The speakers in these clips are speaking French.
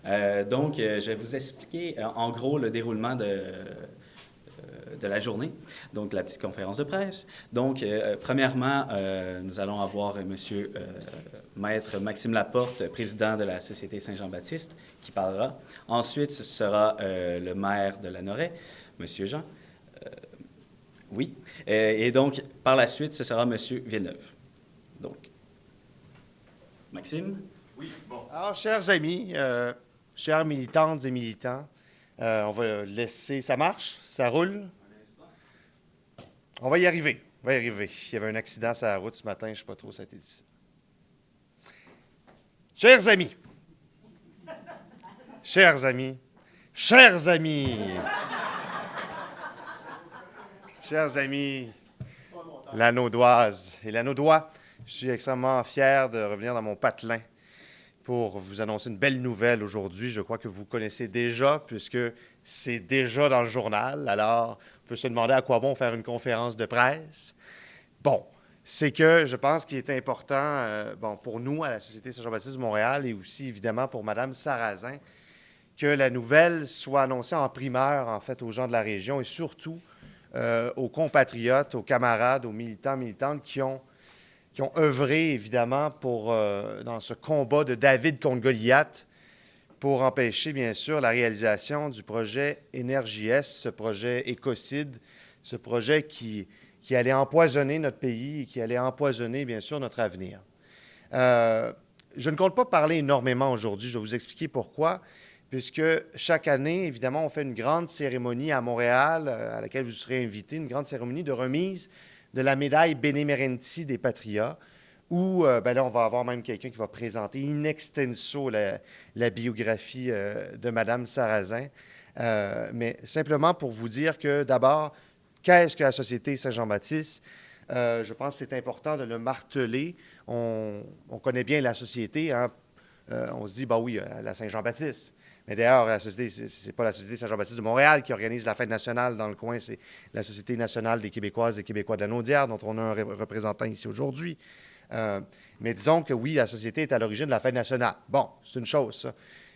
Je vais vous expliquer en gros le déroulement de la journée, donc la petite conférence de presse. Premièrement, nous allons avoir Monsieur Maître Maxime Laporte, président de la Société Saint-Jean-Baptiste, qui parlera. Ensuite, ce sera le maire de Lanoraie, Monsieur Jean. Oui. Et donc, par la suite, ce sera Monsieur Villeneuve. Donc, Maxime? Oui, bon. Alors, chers amis, chères militantes et militants, on va laisser... Ça marche? Ça roule? On va y arriver. On va y arriver. Il y avait un accident sur la route ce matin, je ne sais pas trop, ça a été dit. Chers amis, chers amis, chers amis, chers amis, Lanaudoises et Lanaudois, je suis extrêmement fier de revenir dans mon patelin pour vous annoncer une belle nouvelle aujourd'hui. Je crois que vous connaissez déjà, puisque c'est déjà dans le journal. Alors, on peut se demander à quoi bon faire une conférence de presse. Bon, c'est que je pense qu'il est important, pour nous, à la Société Saint-Jean-Baptiste de Montréal, et aussi, évidemment, pour Mme Sarrazin, que la nouvelle soit annoncée en primeur, en fait, aux gens de la région, et surtout aux compatriotes, aux camarades, aux militants, militantes qui ont œuvré, évidemment, dans ce combat de David contre Goliath pour empêcher, bien sûr, la réalisation du projet Énergie-Est, ce projet écocide, ce projet qui allait empoisonner notre pays et qui allait empoisonner, bien sûr, notre avenir. Je ne compte pas parler énormément aujourd'hui. Je vais vous expliquer pourquoi. Puisque chaque année, évidemment, on fait une grande cérémonie à Montréal, à laquelle vous serez invités, une grande cérémonie de remise de la médaille Benemerenti des Patriotes, où là, on va avoir même quelqu'un qui va présenter in extenso la biographie de Mme Sarrazin. Mais simplement pour vous dire que, d'abord, qu'est-ce que la Société Saint-Jean-Baptiste? Je pense que c'est important de le marteler. On connaît bien la société, hein? On se dit, oui, la Saint-Jean-Baptiste. Mais d'ailleurs, la société, c'est pas la Société Saint-Jean-Baptiste de Montréal qui organise la fête nationale dans le coin, c'est la Société nationale des Québécoises et Québécois de la Naudière, dont on a un représentant ici aujourd'hui. Mais disons que oui, la société est à l'origine de la fête nationale. Bon, c'est une chose, ça.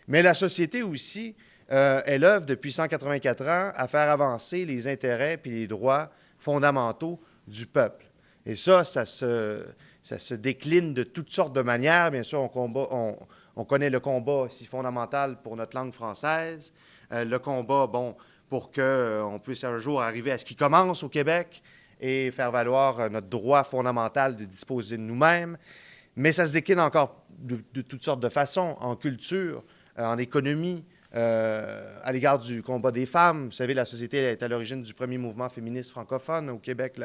Mais la société aussi, elle œuvre depuis 184 ans à faire avancer les intérêts et les droits fondamentaux du peuple. Et ça se décline de toutes sortes de manières. Bien sûr, on connaît le combat si fondamental pour notre langue française, le combat, pour qu'on puisse un jour arriver à ce qui commence au Québec et faire valoir notre droit fondamental de disposer de nous-mêmes. Mais ça se décline encore de toutes sortes de façons, en culture, en économie, à l'égard du combat des femmes. Vous savez, la société est à l'origine du premier mouvement féministe francophone au Québec,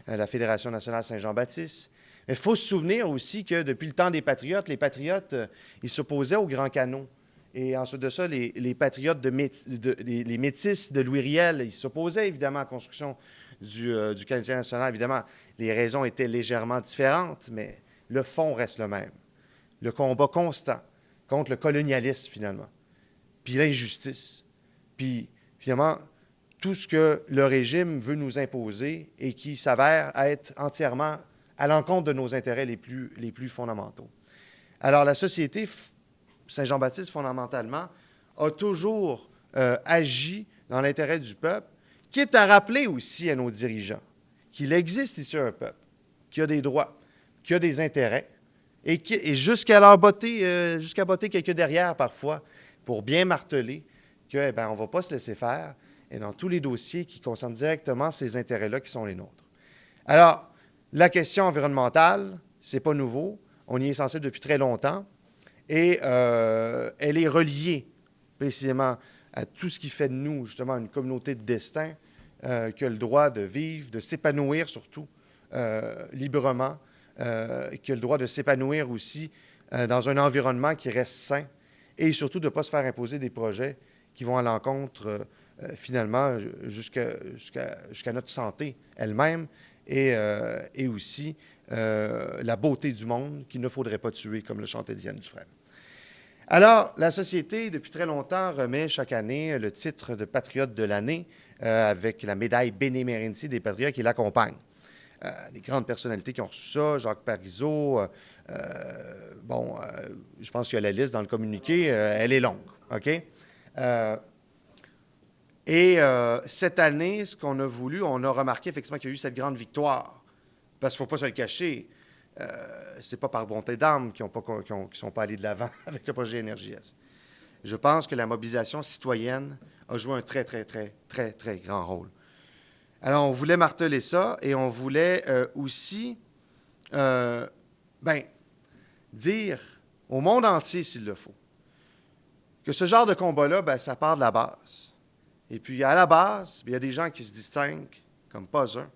la Fédération nationale Saint-Jean-Baptiste. Mais il faut se souvenir aussi que depuis le temps des Patriotes, les Patriotes, ils s'opposaient aux grands canaux. Et ensuite de ça, les Patriotes, les Métis de Louis Riel, ils s'opposaient évidemment à la construction du Canadien national. Évidemment, les raisons étaient légèrement différentes, mais le fond reste le même. Le combat constant contre le colonialisme, finalement, puis l'injustice, puis finalement tout ce que le régime veut nous imposer et qui s'avère être entièrement à l'encontre de nos intérêts les plus fondamentaux. Alors, la Société Saint-Jean-Baptiste, fondamentalement, a toujours agi dans l'intérêt du peuple, quitte à rappeler aussi à nos dirigeants qu'il existe ici un peuple qui a des droits, qui a des intérêts, et jusqu'à leur botter, jusqu'à botter quelques derrière parfois, pour bien marteler qu'on ne va pas se laisser faire, et dans tous les dossiers qui concernent directement ces intérêts-là qui sont les nôtres. Alors, la question environnementale, ce n'est pas nouveau. On y est sensible depuis très longtemps. Et elle est reliée précisément à tout ce qui fait de nous, justement, une communauté de destin qui a le droit de vivre, de s'épanouir surtout librement, qui a le droit de s'épanouir aussi dans un environnement qui reste sain et surtout de ne pas se faire imposer des projets qui vont à l'encontre, finalement, jusqu'à notre santé elle-même. Et aussi la beauté du monde qu'il ne faudrait pas tuer, comme le chantait Diane Dufresne. Alors, la Société, depuis très longtemps, remet chaque année le titre de Patriote de l'année avec la médaille Benemerenti des Patriotes qui l'accompagne. les grandes personnalités qui ont reçu ça, Jacques Parizeau, je pense qu'il y a la liste dans le communiqué, elle est longue, OK? Cette année, ce qu'on a voulu, on a remarqué effectivement qu'il y a eu cette grande victoire. Parce qu'il ne faut pas se le cacher, c'est pas par bonté d'âme qu'ils ne sont pas allés de l'avant avec le projet NRJS. Je pense que la mobilisation citoyenne a joué un très, très, très, très, très grand rôle. Alors, on voulait marteler ça et on voulait aussi dire au monde entier, s'il le faut, que ce genre de combat-là, ça part de la base. Et puis, à la base, il y a des gens qui se distinguent comme pas un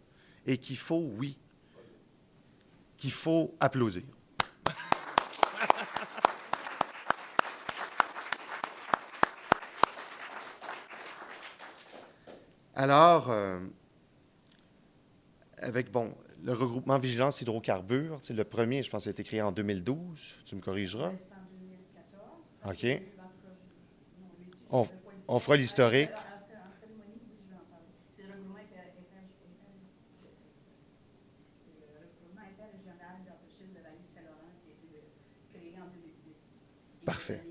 et qu'il faut applaudir. Alors, avec, le regroupement Vigilance Hydrocarbures, le premier, je pense, a été créé en 2012. Tu me corrigeras? OK. On fera l'historique. Parfait.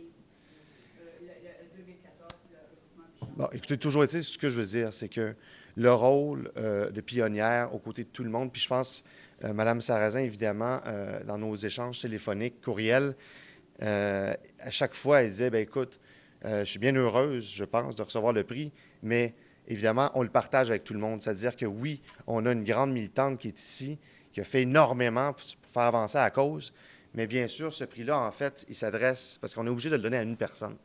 Bon, écoutez, toujours est-il, ce que je veux dire, c'est que le rôle de pionnière aux côtés de tout le monde, puis je pense, Mme Sarrazin, évidemment, dans nos échanges téléphoniques, courriels, à chaque fois, elle disait, écoute, je suis bien heureuse, je pense, de recevoir le prix, mais évidemment, on le partage avec tout le monde. C'est-à-dire que oui, on a une grande militante qui est ici, qui a fait énormément pour faire avancer la cause, mais bien sûr, ce prix-là, en fait, il s'adresse, parce qu'on est obligé de le donner à une personne.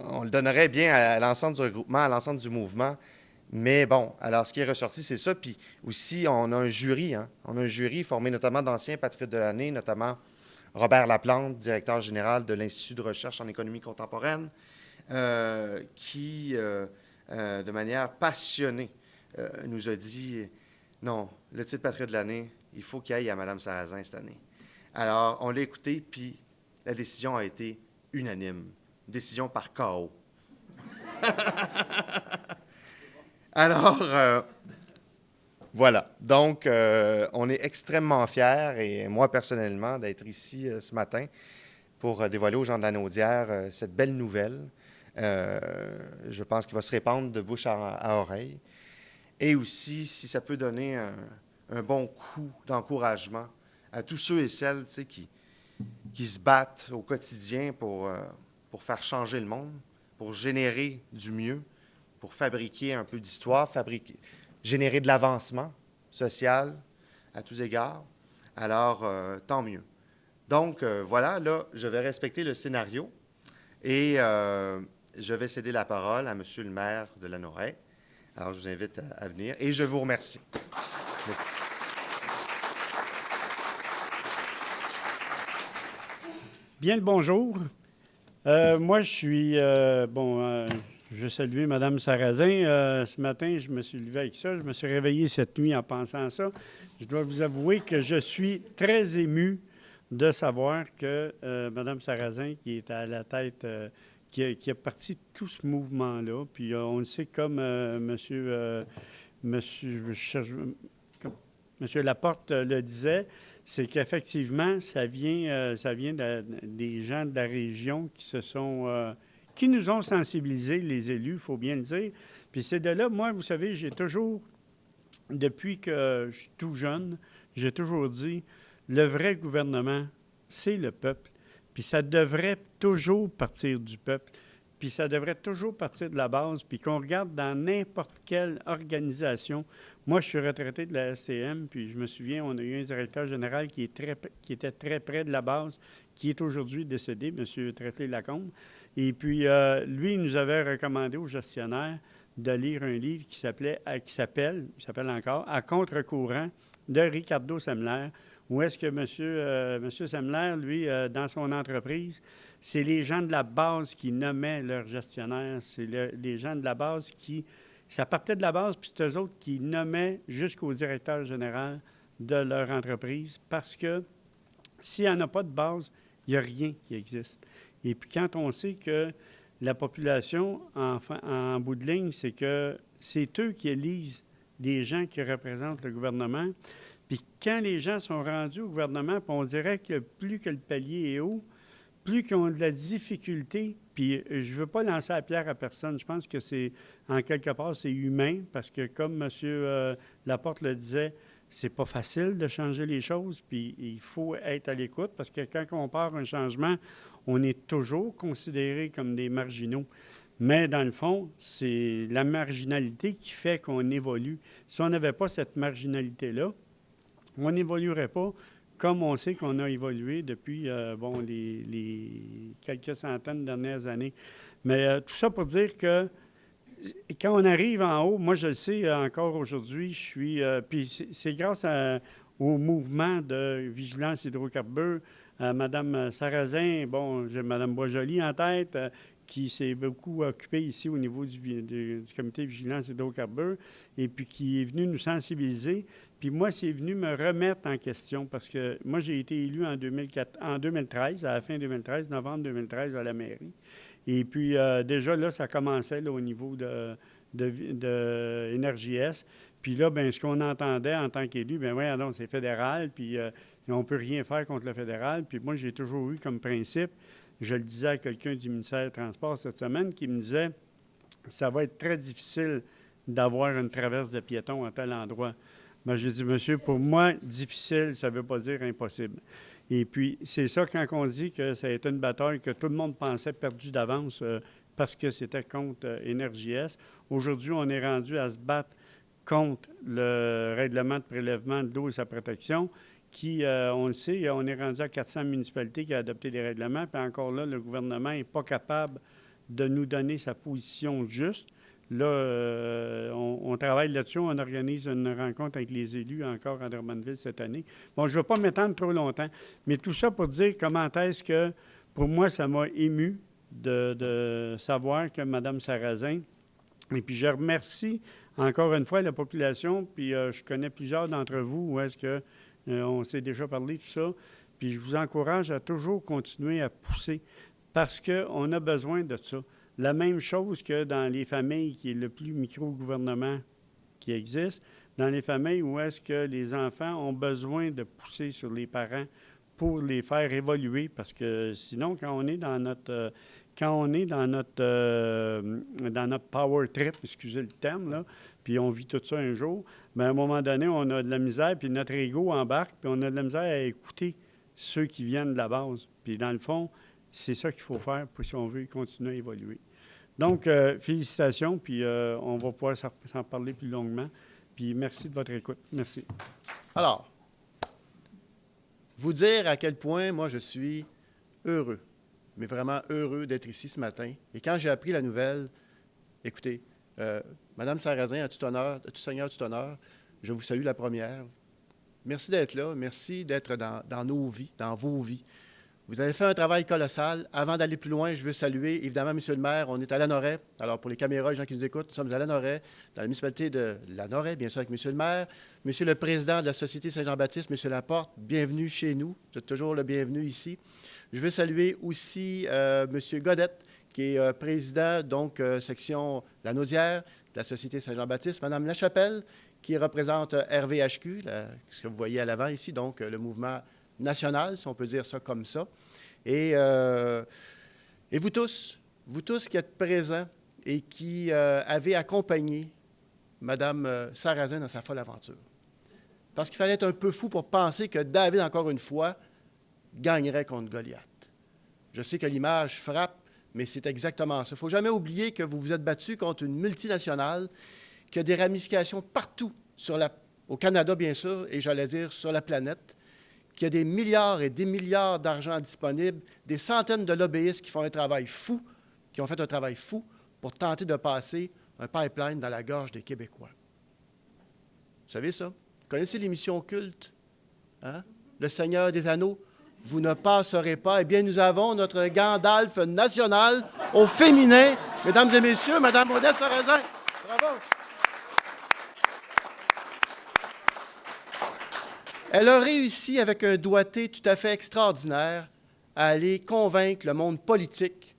On le donnerait bien à l'ensemble du regroupement, à l'ensemble du mouvement. Mais bon, alors ce qui est ressorti, c'est ça. Puis aussi, on a un jury. On a un jury formé notamment d'anciens patriotes de l'année, notamment Robert Laplante, directeur général de l'Institut de recherche en économie contemporaine, qui, de manière passionnée, nous a dit non, le titre patriote de l'année, il faut qu'il aille à Mme Sarrazin cette année. Alors, on l'a écouté, puis la décision a été unanime. Décision par KO. Alors, voilà. Donc, on est extrêmement fiers, et moi, personnellement, d'être ici ce matin pour dévoiler aux gens de la Naudière cette belle nouvelle. Je pense qu'il va se répandre de bouche à oreille. Et aussi, si ça peut donner un bon coup d'encouragement à tous ceux et celles qui se battent au quotidien pour faire changer le monde, pour générer du mieux, pour fabriquer un peu d'histoire, générer de l'avancement social à tous égards. Alors, tant mieux. Donc, voilà, là, je vais respecter le scénario et je vais céder la parole à M. le maire de Lanoraie. Alors, je vous invite à venir et je vous remercie. Bien le bonjour. Moi, je suis... je salue Mme Sarrazin. Ce matin, je me suis levé avec ça. Je me suis réveillé cette nuit en pensant à ça. Je dois vous avouer que je suis très ému de savoir que Mme Sarrazin, qui est à la tête, qui a parti tout ce mouvement-là, puis on le sait comme Monsieur Laporte le disait, c'est qu'effectivement, ça vient des gens de la région qui nous ont sensibilisés, les élus, il faut bien le dire. Puis c'est de là, moi, vous savez, j'ai toujours, depuis que je suis tout jeune, j'ai toujours dit, le vrai gouvernement, c'est le peuple. Puis ça devrait toujours partir du peuple. Puis ça devrait toujours partir de la base. Puis qu'on regarde dans n'importe quelle organisation. Moi, je suis retraité de la STM, puis je me souviens, on a eu un directeur général qui était très près de la base, qui est aujourd'hui décédé, M. Traitley-Lacombe. Et puis, lui, il nous avait recommandé aux gestionnaires de lire un livre qui s'appelle encore « À contre-courant » de Ricardo Semler, où est-ce que M. Semler, lui, dans son entreprise, c'est les gens de la base qui nommaient leurs gestionnaires. C'est les gens de la base qui... Ça partait de la base, puis c'est eux autres qui nommaient jusqu'au directeur général de leur entreprise, parce que s'il n'y en a pas de base, il n'y a rien qui existe. Et puis quand on sait que la population, en bout de ligne, c'est que c'est eux qui élisent des gens qui représentent le gouvernement. Puis quand les gens sont rendus au gouvernement, puis on dirait que plus que le palier est haut, plus qu'ils ont de la difficulté, puis je ne veux pas lancer la pierre à personne. Je pense que c'est, en quelque part, c'est humain, parce que comme M. Laporte le disait, c'est pas facile de changer les choses, puis il faut être à l'écoute, parce que quand on part un changement, on est toujours considéré comme des marginaux. Mais dans le fond, c'est la marginalité qui fait qu'on évolue. Si on n'avait pas cette marginalité-là, on n'évoluerait pas comme on sait qu'on a évolué depuis les quelques centaines de dernières années. Mais tout ça pour dire que quand on arrive en haut, moi je le sais encore aujourd'hui, je suis... puis c'est grâce au mouvement de vigilance hydrocarbures, Mme Sarrazin, bon, j'ai Mme Boisjoli en tête, qui s'est beaucoup occupée ici au niveau du comité de vigilance hydrocarbures, et puis qui est venu nous sensibiliser. Puis moi, c'est venu me remettre en question, parce que moi, j'ai été élu en 2013, à la fin 2013, novembre 2013, à la mairie. Et puis, déjà, là, ça commençait là, au niveau de NRJS. Puis là, bien, ce qu'on entendait en tant qu'élu, bien oui, alors c'est fédéral, puis on ne peut rien faire contre le fédéral. Puis moi, j'ai toujours eu comme principe, je le disais à quelqu'un du ministère des Transports cette semaine, qui me disait, ça va être très difficile d'avoir une traverse de piétons à tel endroit. Bien, j'ai dit, monsieur, pour moi, difficile, ça ne veut pas dire impossible. Et puis, c'est ça quand on dit que ça a été une bataille que tout le monde pensait perdue d'avance parce que c'était contre NRJS. Aujourd'hui, on est rendu à se battre contre le règlement de prélèvement de l'eau et sa protection, qui, on le sait, on est rendu à 400 municipalités qui ont adopté des règlements, puis encore là, le gouvernement n'est pas capable de nous donner sa position juste. Là, on travaille là-dessus. On organise une rencontre avec les élus encore à Drummondville cette année. Bon, je ne veux pas m'étendre trop longtemps, mais tout ça pour dire comment est-ce que, pour moi, ça m'a ému de savoir que Mme Sarrazin, et puis je remercie encore une fois la population, puis je connais plusieurs d'entre vous où est-ce que on s'est déjà parlé, tout ça, puis je vous encourage à toujours continuer à pousser parce qu'on a besoin de ça. La même chose que dans les familles qui est le plus micro-gouvernement qui existe, dans les familles où est-ce que les enfants ont besoin de pousser sur les parents pour les faire évoluer, parce que sinon, quand on est dans notre power trip, excusez le terme, là, puis on vit tout ça un jour, bien, à un moment donné, on a de la misère, puis notre ego embarque, puis on a de la misère à écouter ceux qui viennent de la base. Puis dans le fond, c'est ça qu'il faut faire pour si on veut continuer à évoluer. Donc, félicitations, puis on va pouvoir s'en parler plus longuement. Puis merci de votre écoute. Merci. Alors, vous dire à quel point moi je suis heureux, mais vraiment heureux d'être ici ce matin. Et quand j'ai appris la nouvelle, écoutez, Mme Sarrazin, à tout honneur, à tout seigneur, tout honneur, je vous salue la première. Merci d'être là. Merci d'être dans nos vies, dans vos vies. Vous avez fait un travail colossal. Avant d'aller plus loin, je veux saluer, évidemment, M. le maire. On est à Lanoraie. Alors, pour les caméras, les gens qui nous écoutent, nous sommes à Lanoraie, dans la municipalité de Lanoraie, bien sûr, avec M. le maire. M. le président de la Société Saint-Jean-Baptiste, M. Laporte, bienvenue chez nous. Vous êtes toujours le bienvenu ici. Je veux saluer aussi M. Godette, qui est président, donc, section Lanaudière de la Société Saint-Jean-Baptiste. Mme Lachapelle, qui représente RVHQ, ce que vous voyez à l'avant ici, donc le mouvement national, si on peut dire ça comme ça. Et vous tous qui êtes présents et qui avez accompagné Mme Sarrazin dans sa folle aventure. Parce qu'il fallait être un peu fou pour penser que David, encore une fois, gagnerait contre Goliath. Je sais que l'image frappe, mais c'est exactement ça. Il ne faut jamais oublier que vous vous êtes battu contre une multinationale qui a des ramifications partout, au Canada, bien sûr, et j'allais dire sur la planète, qui a des milliards et des milliards d'argent disponibles, des centaines de lobbyistes qui font un travail fou, qui ont fait un travail fou pour tenter de passer un pipeline dans la gorge des Québécois. Vous savez ça? Vous connaissez l'émission culte? Hein? Le Seigneur des Anneaux? Vous ne passerez pas. Eh bien, nous avons notre Gandalf national au féminin. Mesdames et messieurs, Mme Modeste Sarrazin. Bravo! Elle a réussi avec un doigté tout à fait extraordinaire à aller convaincre le monde politique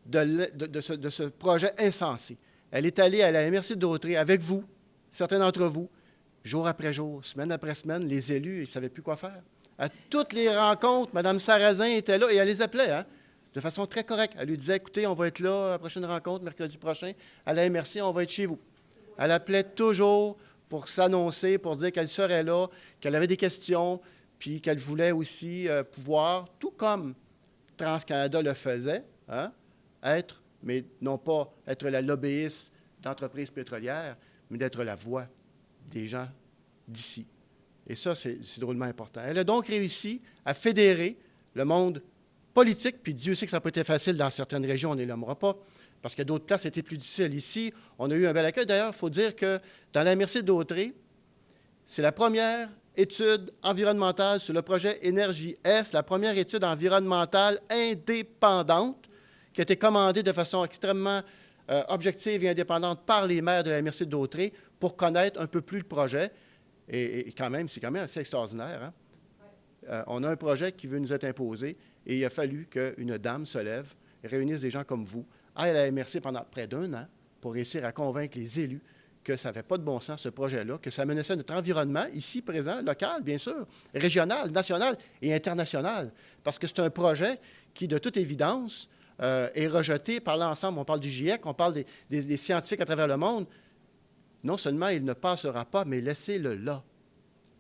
de ce projet insensé. Elle est allée à la MRC de Dautrey avec vous, certains d'entre vous, jour après jour, semaine après semaine, les élus, ils ne savaient plus quoi faire. À toutes les rencontres, Mme Sarrazin était là et elle les appelait, hein, de façon très correcte. Elle lui disait, écoutez, on va être là à la prochaine rencontre, mercredi prochain, à la MRC, on va être chez vous. Elle appelait toujours pour s'annoncer, pour dire qu'elle serait là, qu'elle avait des questions, puis qu'elle voulait aussi pouvoir, tout comme TransCanada le faisait, hein, être, mais non pas être la lobbyiste d'entreprises pétrolières, mais d'être la voix des gens d'ici. Et ça, c'est drôlement important. Elle a donc réussi à fédérer le monde politique, puis Dieu sait que ça n'a pas été facile dans certaines régions, on ne les nommera pas, parce que d'autres places étaient plus difficiles. Ici, on a eu un bel accueil. D'ailleurs, il faut dire que dans la MRC d'Autrey, c'est la première étude environnementale sur le projet Énergie-Est, la première étude environnementale indépendante qui a été commandée de façon extrêmement objective et indépendante par les maires de la MRC d'Autrey pour connaître un peu plus le projet. Et quand même, c'est quand même assez extraordinaire. Hein? On a un projet qui veut nous être imposé et il a fallu qu'une dame se lève, réunisse des gens comme vous, aille à la MRC pendant près d'1 an pour réussir à convaincre les élus que ça n'avait pas de bon sens, ce projet-là, que ça menaçait notre environnement, ici présent, local, bien sûr, régional, national et international. Parce que c'est un projet qui, de toute évidence, est rejeté par l'ensemble. On parle du GIEC, on parle des scientifiques à travers le monde. Non seulement il ne passera pas, mais laissez-le là.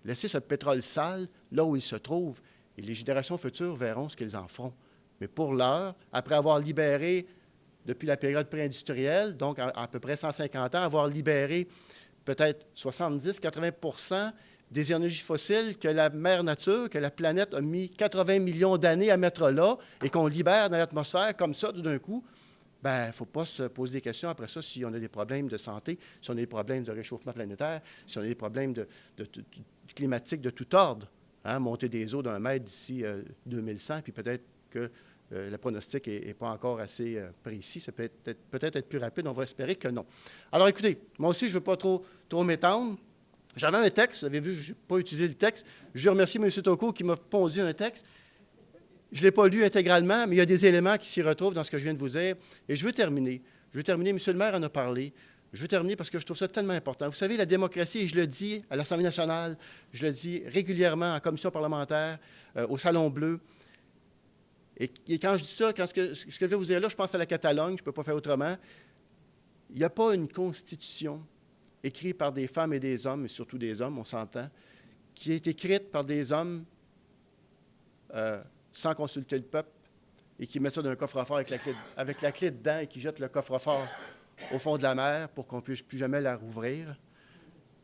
Laissez ce pétrole sale là où il se trouve. Et les générations futures verront ce qu'ils en feront. Mais pour l'heure, après avoir libéré, depuis la période pré-industrielle, donc à peu près 150 ans, avoir libéré peut-être 70-80 des énergies fossiles que la mère nature, que la planète a mis 80 millions d'années à mettre là et qu'on libère dans l'atmosphère comme ça tout d'un coup, bien, il ne faut pas se poser des questions après ça si on a des problèmes de santé, si on a des problèmes de réchauffement planétaire, si on a des problèmes climatiques de tout ordre. Hein, monter des eaux d'1 mètre d'ici 2100, puis peut-être que le pronostic n'est pas encore assez précis. Ça peut peut-être être plus rapide. On va espérer que non. Alors, écoutez, moi aussi, je ne veux pas trop m'étendre. J'avais un texte. Vous avez vu, je n'ai pas utilisé le texte. Je remercie M. Tocco qui m'a pondu un texte. Je ne l'ai pas lu intégralement, mais il y a des éléments qui s'y retrouvent dans ce que je viens de vous dire. Et je veux terminer. M. le maire en a parlé. Je veux terminer parce que je trouve ça tellement important. Vous savez, la démocratie, et je le dis à l'Assemblée nationale, je le dis régulièrement en commission parlementaire, au Salon Bleu. Et quand je dis ça, ce que je vais vous dire là, je pense à la Catalogne, je ne peux pas faire autrement. Il n'y a pas une constitution écrite par des femmes et des hommes, et surtout des hommes, on s'entend, qui est écrite par des hommes sans consulter le peuple et qui met ça dans un coffre-fort avec la clé dedans et qui jette le coffre-fort au fond de la mer pour qu'on ne puisse plus jamais la rouvrir.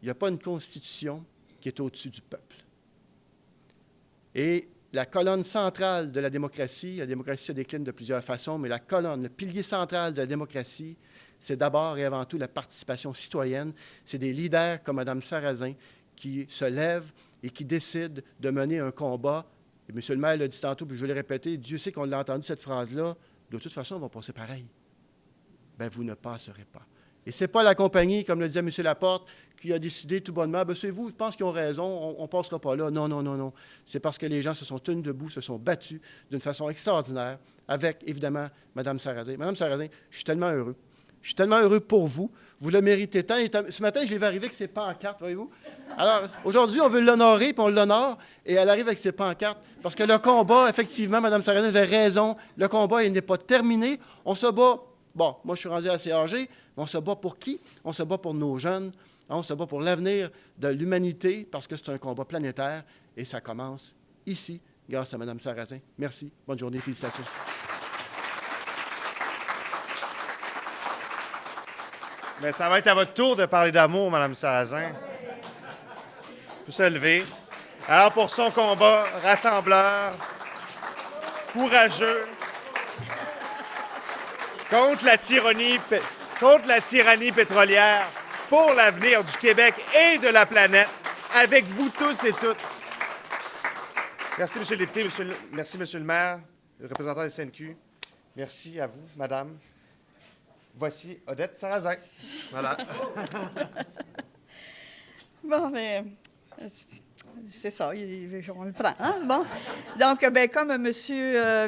Il n'y a pas une constitution qui est au-dessus du peuple. Et la colonne centrale de la démocratie se décline de plusieurs façons, mais le pilier central de la démocratie, c'est d'abord et avant tout la participation citoyenne. C'est des leaders comme Mme Sarrazin qui se lèvent et qui décident de mener un combat. Et M. le maire l'a dit tantôt, puis je vais le répéter, Dieu sait qu'on l'a entendu cette phrase-là, de toute façon, on va passer pareil. Bien, vous ne passerez pas. Et ce n'est pas la compagnie, comme le disait M. Laporte, qui a décidé tout bonnement, bien, c'est vous, je pense qu'ils ont raison, on ne passera pas là. Non, non, non, non. C'est parce que les gens se sont tenus debout, se sont battus d'une façon extraordinaire, avec, évidemment, Mme Sarrazin. Mme Sarrazin, je suis tellement heureux. Je suis tellement heureux pour vous. Vous le méritez tant. Et ce matin, je l'ai vu arriver avec ses pancartes, voyez-vous. Alors, aujourd'hui, on veut l'honorer, puis on l'honore, et elle arrive avec ses pancartes. Parce que le combat, effectivement, Mme Sarrazin avait raison, le combat, il n'est pas terminé. On se bat. Bon, moi, je suis rendu assez âgé, mais on se bat pour qui? On se bat pour nos jeunes, on se bat pour l'avenir de l'humanité, parce que c'est un combat planétaire, et ça commence ici, grâce à Mme Sarrazin. Merci. Bonne journée. Félicitations. Bien, ça va être à votre tour de parler d'amour, Mme Sarrazin. Vous se lever. Alors, pour son combat rassembleur, courageux, contre la tyrannie pétrolière, pour l'avenir du Québec et de la planète, avec vous tous et toutes. Merci, M. le député, merci, M. le maire, le représentant des CNQ. Merci à vous, madame. Voici Odette Sarrazin. Voilà. Bon, mais c'est ça, on le prend. Hein? Bon. Donc, bien, comme M.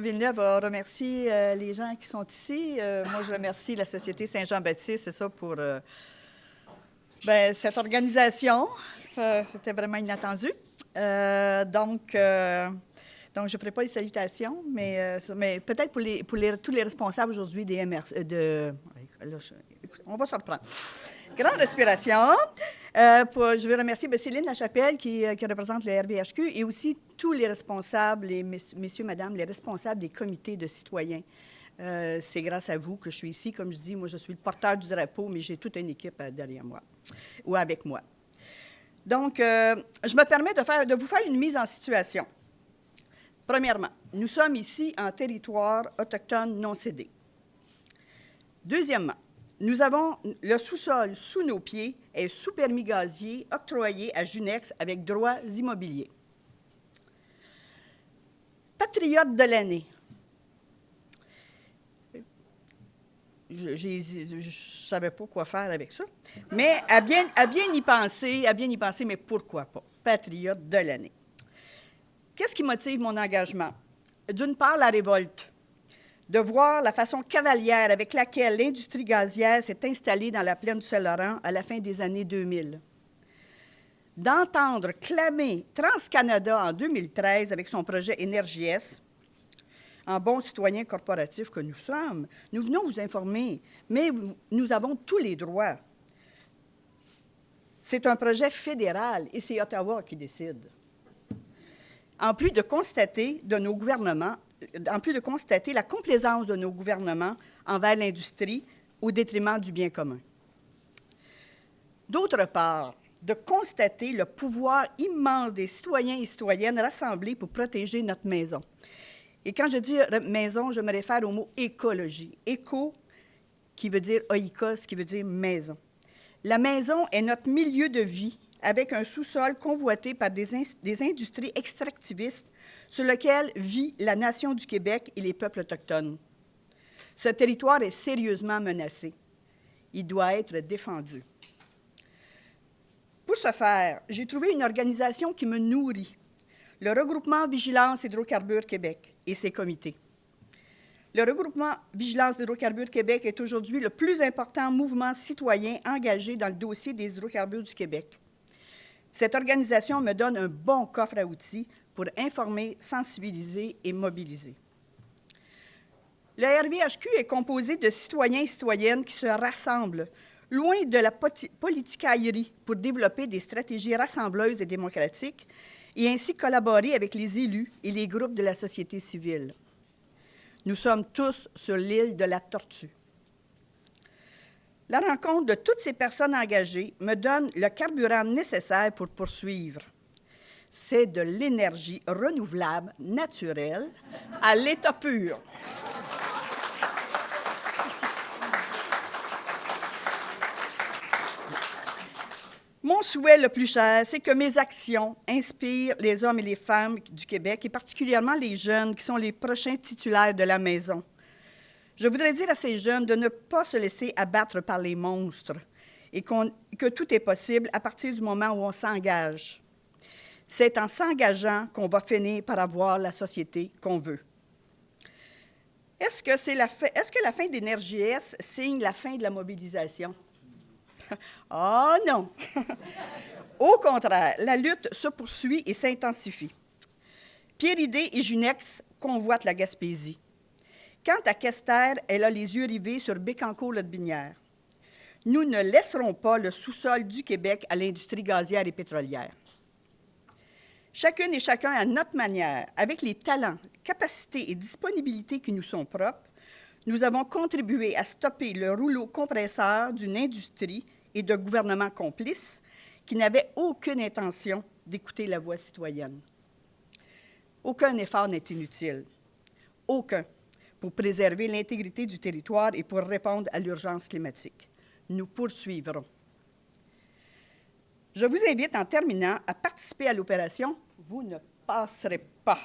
Villeneuve a remercié les gens qui sont ici, moi, je remercie la Société Saint-Jean-Baptiste, c'est ça, pour Bien, cette organisation, c'était vraiment inattendu. Donc, je ne ferai pas les salutations, mais peut-être pour tous les responsables aujourd'hui des MRC. Écoute, on va se reprendre. Grande respiration. Je veux remercier Céline Lachapelle qui représente le RVHQ et aussi tous les responsables, messieurs, madame, les responsables des comités de citoyens. C'est grâce à vous que je suis ici. Comme je dis, moi, je suis le porteur du drapeau, mais j'ai toute une équipe derrière moi ou avec moi. Donc, je me permets de vous faire une mise en situation. Premièrement, nous sommes ici en territoire autochtone non cédé. Deuxièmement, nous avons le sous-sol sous nos pieds est sous permis gazier octroyé à Junex avec droits immobiliers. Patriote de l'année. Je ne savais pas quoi faire avec ça, mais à bien y penser, mais pourquoi pas? Patriote de l'année. Qu'est-ce qui motive mon engagement? D'une part, la révolte, de voir la façon cavalière avec laquelle l'industrie gazière s'est installée dans la plaine du Saint-Laurent à la fin des années 2000. D'entendre clamer TransCanada en 2013 avec son projet Énergie-S, en bons citoyens corporatifs que nous sommes, nous venons vous informer, mais nous avons tous les droits. C'est un projet fédéral et c'est Ottawa qui décide. En plus de constater la complaisance de nos gouvernements envers l'industrie au détriment du bien commun. D'autre part, de constater le pouvoir immense des citoyens et citoyennes rassemblés pour protéger notre maison. Et quand je dis maison, je me réfère au mot écologie. Éco, qui veut dire oikos, qui veut dire maison. La maison est notre milieu de vie avec un sous-sol convoité par des industries extractivistes sur lequel vit la nation du Québec et les peuples autochtones. Ce territoire est sérieusement menacé. Il doit être défendu. Pour ce faire, j'ai trouvé une organisation qui me nourrit, le Regroupement Vigilance Hydrocarbures Québec et ses comités. Le Regroupement Vigilance Hydrocarbures Québec est aujourd'hui le plus important mouvement citoyen engagé dans le dossier des hydrocarbures du Québec. Cette organisation me donne un bon coffre à outils pour informer, sensibiliser et mobiliser. Le RVHQ est composé de citoyens et citoyennes qui se rassemblent, loin de la politicaillerie, pour développer des stratégies rassembleuses et démocratiques et ainsi collaborer avec les élus et les groupes de la société civile. Nous sommes tous sur l'île de la Tortue. La rencontre de toutes ces personnes engagées me donne le carburant nécessaire pour poursuivre. C'est de l'énergie renouvelable, naturelle, à l'état pur. Mon souhait le plus cher, c'est que mes actions inspirent les hommes et les femmes du Québec, et particulièrement les jeunes qui sont les prochains titulaires de la maison. Je voudrais dire à ces jeunes de ne pas se laisser abattre par les monstres et que tout est possible à partir du moment où on s'engage. C'est en s'engageant qu'on va finir par avoir la société qu'on veut. Est-ce que la fin d'Énergie-S signe la fin de la mobilisation? Ah non! Au contraire, la lutte se poursuit et s'intensifie. Pierre-Idée et Junex convoitent la Gaspésie. Quant à Quester, elle a les yeux rivés sur Bécancour-Lotbinière. Nous ne laisserons pas le sous-sol du Québec à l'industrie gazière et pétrolière. Chacune et chacun à notre manière, avec les talents, capacités et disponibilités qui nous sont propres, nous avons contribué à stopper le rouleau compresseur d'une industrie et de gouvernements complices qui n'avaient aucune intention d'écouter la voix citoyenne. Aucun effort n'est inutile. Aucun. Pour préserver l'intégrité du territoire et pour répondre à l'urgence climatique. Nous poursuivrons. Je vous invite en terminant à participer à l'opération « Vous ne passerez pas ».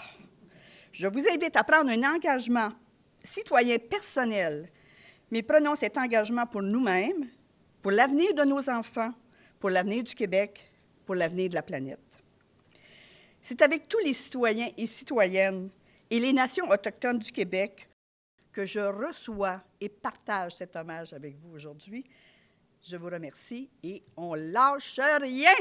Je vous invite à prendre un engagement citoyen personnel, mais prenons cet engagement pour nous-mêmes, pour l'avenir de nos enfants, pour l'avenir du Québec, pour l'avenir de la planète. C'est avec tous les citoyens et citoyennes et les nations autochtones du Québec que je reçois et partage cet hommage avec vous aujourd'hui. Je vous remercie et on lâche rien.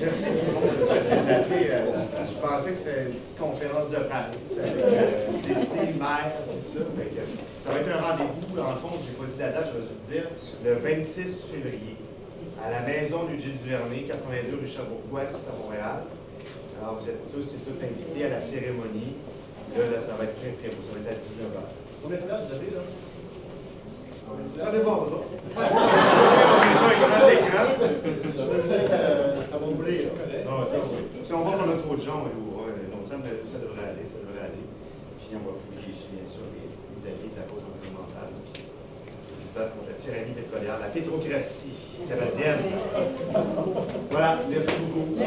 Merci tout le monde de se déplacer. Je pensais que c'était une petite conférence de presse avec députés, maires, tout ça. Fait que ça va être un rendez-vous. En fond, je n'ai pas dit la date, je vais vous le dire, le 26 février, à la maison Luigi Duvernay, 82 rue Sherbrooke-Ouest à Montréal. Alors, vous êtes tous et toutes invités à la cérémonie. Là, ça va être très, très beau. Ça va être à 19h. Combien de places vous avez, là? Ça dépendra. Un grand écran. Ça va rouler, là. Ah, ok, oui. Si on voit qu'on a trop de gens, ça devrait aller, ça devrait aller. Puis on va privilégier, bien sûr, les alliés de la cause environnementale. Puis lutte contre la tyrannie pétrolière, la pétrocratie canadienne. Voilà, merci beaucoup.